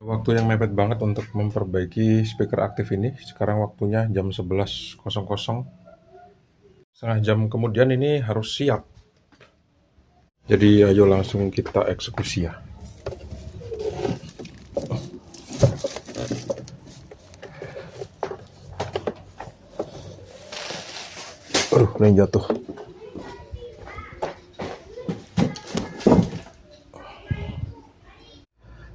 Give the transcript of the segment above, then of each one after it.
Waktu yang mepet banget untuk memperbaiki speaker aktif ini. Sekarang waktunya jam 11.00. Setengah jam kemudian ini harus siap. Jadi ayo langsung kita eksekusi ya. Aduh, ini jatuh.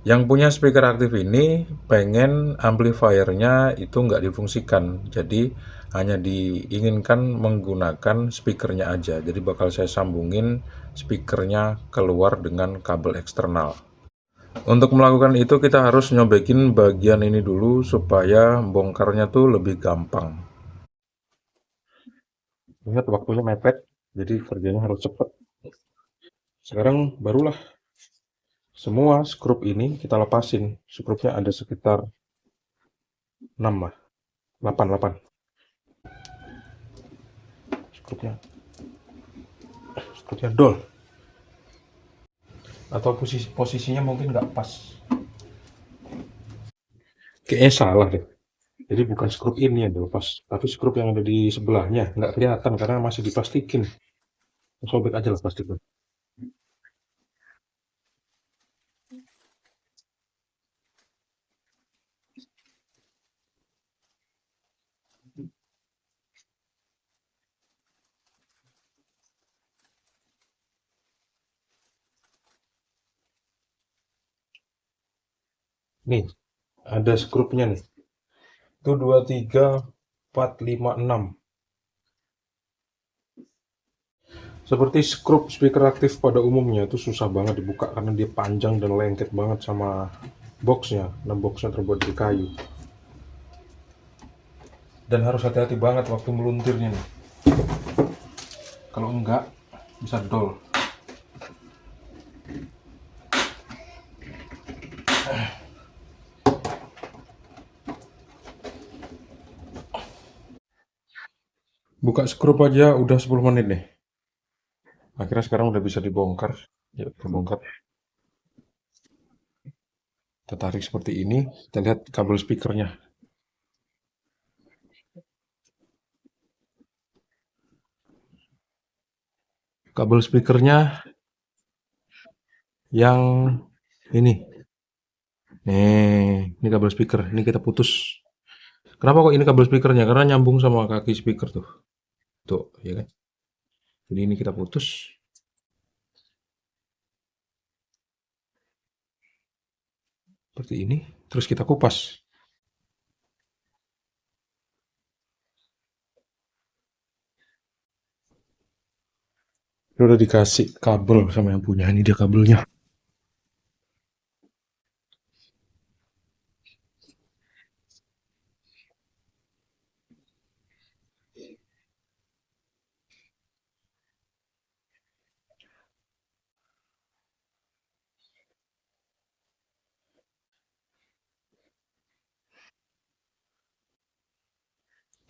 Yang punya speaker aktif ini pengen amplifiernya itu nggak difungsikan. Jadi hanya diinginkan menggunakan speakernya aja. Jadi bakal saya sambungin speakernya keluar dengan kabel eksternal. Untuk melakukan itu kita harus nyobekin bagian ini dulu supaya bongkarnya tuh lebih gampang. Ingat waktunya mepet, jadi kerjanya harus cepat. Sekarang barulah semua skrup ini kita lepasin. Skrupnya ada sekitar 6 lah, 8. Skrupnya, skrupnya dol. Atau posisinya mungkin nggak pas. Kayaknya salah deh. Jadi bukan skrup ini yang dilepas, tapi skrup yang ada di sebelahnya. Nggak kelihatan karena masih diplastikin. Sobek aja lah plastiknya. Nih, ada skrupnya nih. Itu 2, 3, 4, 5, 6. Seperti skrup speaker aktif pada umumnya itu susah banget dibuka karena dia panjang dan lengket banget sama boxnya. Dan boxnya terbuat dari kayu. Dan harus hati-hati banget waktu meluntirnya nih. Kalau enggak, bisa dol. Buka skrup aja udah 10 menit nih. Akhirnya sekarang udah bisa dibongkar. Ya, terbongkar. Kita tarik seperti ini. Kita lihat kabel speakernya. Kabel speakernya yang ini. Ini kabel speaker. Ini kita putus. Kenapa kok ini kabel speakernya? Karena nyambung sama kaki speaker tuh. Tuh, ya kan? Jadi ini kita putus. Seperti ini. Terus kita kupas. Ini udah dikasih kabel sama yang punya. Ini dia kabelnya.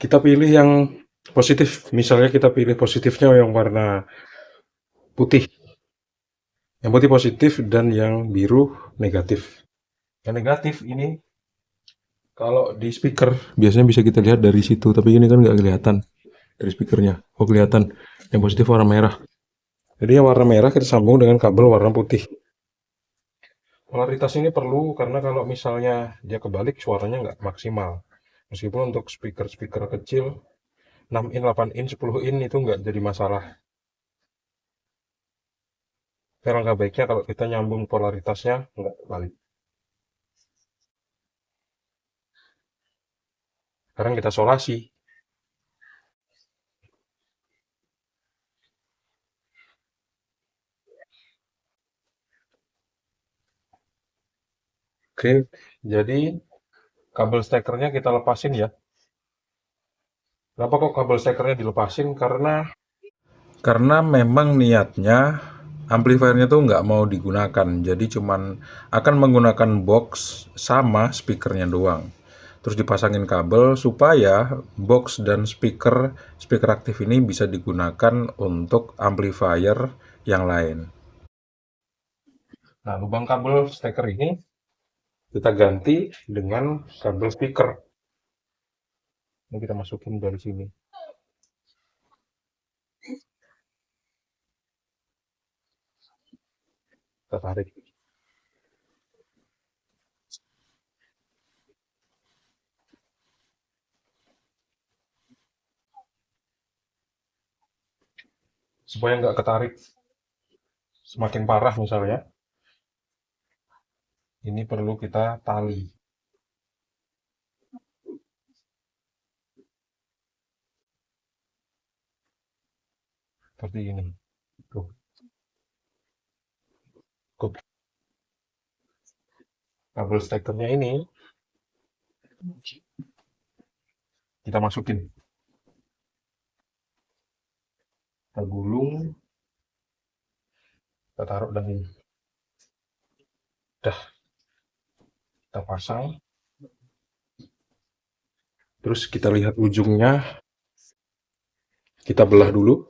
Kita pilih yang positif. Misalnya kita pilih positifnya yang warna putih. Yang putih positif dan yang biru negatif. Yang negatif ini kalau di speaker biasanya bisa kita lihat dari situ, tapi ini kan nggak kelihatan dari speakernya. Oh kelihatan. Yang positif warna merah. Jadi yang warna merah kita sambung dengan kabel warna putih. Polaritas ini perlu karena kalau misalnya dia kebalik suaranya nggak maksimal. Meskipun untuk speaker-speaker kecil 6 in, 8 in, 10 in itu nggak jadi masalah. Tapi alangkah baiknya kalau kita nyambung polaritasnya nggak kebalik. Sekarang kita solasi. Oke, jadi kabel stekernya kita lepasin ya. Kenapa kok kabel stekernya dilepasin? Karena memang niatnya amplifiernya tuh nggak mau digunakan. Jadi cuman akan menggunakan box sama speakernya doang. Terus dipasangin kabel supaya box dan speaker aktif ini bisa digunakan untuk amplifier yang lain. Nah, lubang kabel steker ini Kita ganti dengan kabel speaker. Ini kita masukin dari sini. Kita tarik. Supaya nggak ketarik semakin parah misalnya, ini perlu kita tali. Seperti ini. Tuh. Kabel stekernya ini kita masukin. Kita gulung, kita taruh dan ini. Udah, kita pasang. Terus kita lihat ujungnya, kita belah dulu.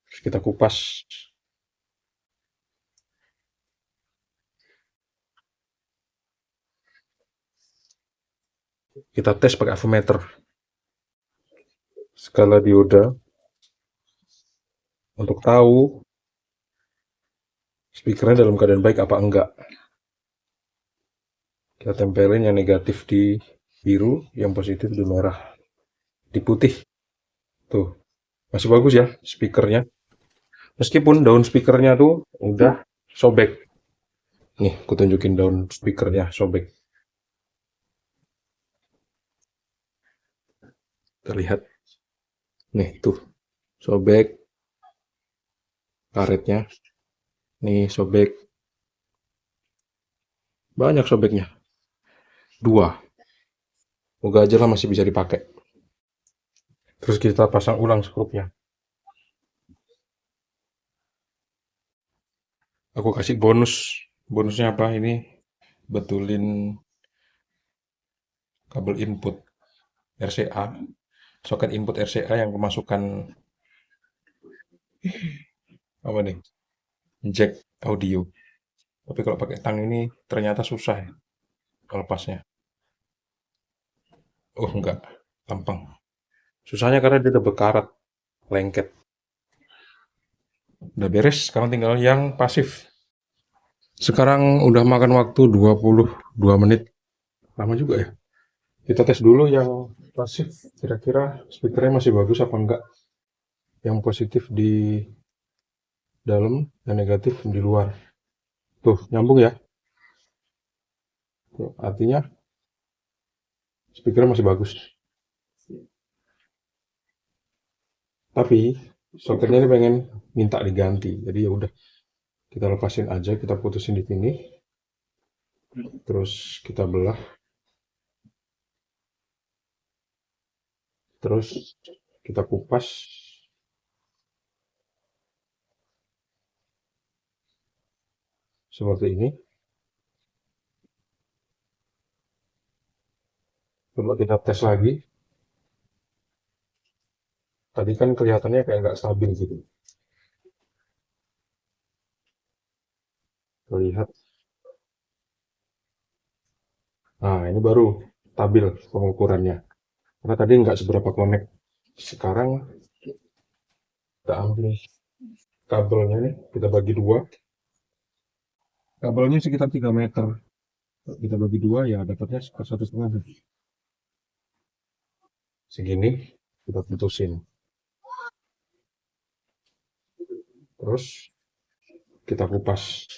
Terus kita kupas. Kita tes pakai avometer. Skala dioda untuk tahu speakernya dalam keadaan baik apa enggak. Kita tempelin yang negatif di biru, yang positif di merah, di putih. Tuh, masih bagus ya speakernya. Meskipun daun speakernya tuh udah sobek. Nih, aku tunjukin daun speakernya sobek. Kita lihat. Nih, tuh. Sobek. Karetnya. Nih, sobek. Banyak sobeknya. 2. Moga aja lah masih bisa dipakai. Terus kita pasang ulang skrupnya. Aku kasih bonus. Bonusnya apa? Ini betulin kabel input RCA. Soket input RCA yang kemasukan apa nih? Jack audio. Tapi kalau pakai tang ini ternyata susah ya lepasnya. Oh enggak, gampang. Susahnya karena dia udah bekarat, lengket. Udah beres, sekarang tinggal yang pasif. Sekarang udah makan waktu 22 menit. Lama juga ya. Kita tes dulu yang pasif, kira-kira speakernya masih bagus apa enggak. Yang positif di dalam, yang negatif di luar. Tuh, nyambung ya. Tuh, artinya speakernya masih bagus. Tapi soketnya ini pengen minta diganti. Jadi ya udah, kita lepasin aja, kita putusin di sini. Terus kita belah. Terus kita kupas. Seperti ini. Coba kita tes lagi. Tadi kan kelihatannya kayak nggak stabil gitu. Lihat. Nah, ini baru stabil pengukurannya. Karena tadi nggak seberapa connect. Sekarang kita ambil kabelnya nih, kita bagi 2. Kabelnya sekitar 3 meter. Kita bagi 2 ya dapatnya sekitar 1,5. Segini kita putusin. Terus kita kupas.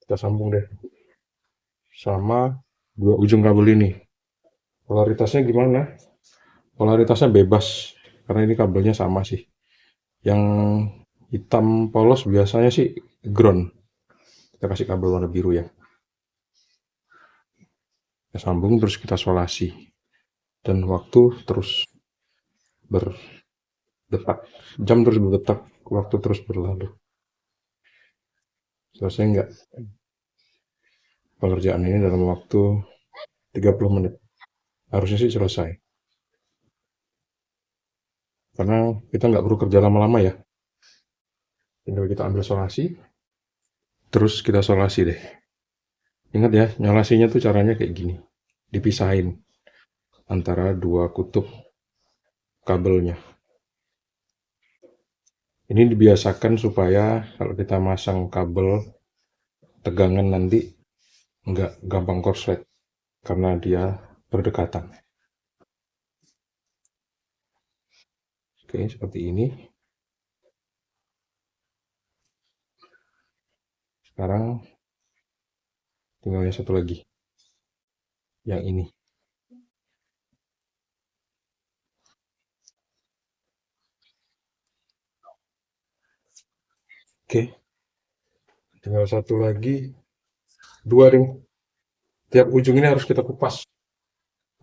Kita sambung deh sama 2 ujung kabel ini. Polaritasnya gimana? Polaritasnya bebas karena ini kabelnya sama sih. Yang hitam polos biasanya sih ground. Kita kasih kabel warna biru ya. Kita sambung terus kita solasi. Dan waktu terus detak. Jam terus berdetak, waktu terus berlalu. Selesai nggak pekerjaan ini dalam waktu 30 menit? Harusnya sih selesai. Karena kita nggak perlu kerja lama-lama ya. Tinggal kita ambil solasi, terus kita solasi deh. Ingat ya, nyolasinya tuh caranya kayak gini. Dipisahin antara dua kutub kabelnya. Ini dibiasakan supaya kalau kita masang kabel tegangan nanti nggak gampang korslet karena dia berdekatan. Oke, seperti ini. Sekarang tinggal yang satu lagi. Yang ini. Oke. Tinggal satu lagi. Dua ring. Tiap ujung ini harus kita kupas.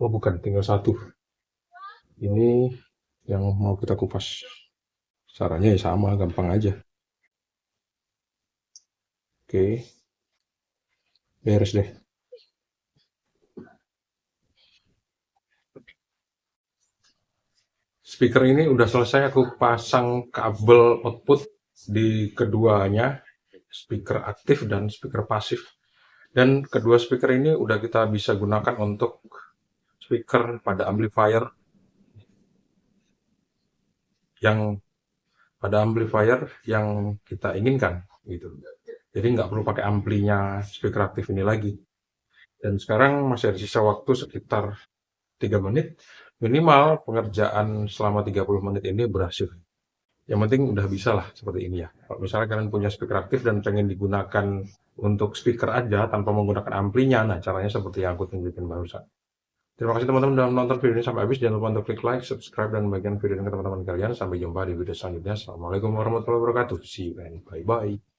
Oh bukan, tinggal satu. Ini yang mau kita kupas. Caranya ya sama, gampang aja. Oke. Beres deh. Speaker ini udah selesai, aku pasang kabel output di keduanya, speaker aktif dan speaker pasif. Dan kedua speaker ini udah kita bisa gunakan untuk speaker pada amplifier yang kita inginkan gitu. Jadi nggak perlu pakai amplinya speaker aktif ini lagi. Dan sekarang masih ada sisa waktu sekitar 3 menit. Minimal pengerjaan selama 30 menit ini berhasil. Yang penting udah bisa lah seperti ini ya. Kalau misalnya kalian punya speaker aktif dan pengen digunakan untuk speaker aja tanpa menggunakan amplinya, nah caranya seperti yang aku tunjukin barusan. Terima kasih teman-teman sudah menonton video ini sampai habis. Jangan lupa untuk klik like, subscribe, dan bagikan video ini ke teman-teman kalian. Sampai jumpa di video selanjutnya. Assalamualaikum warahmatullahi wabarakatuh. See you and bye-bye.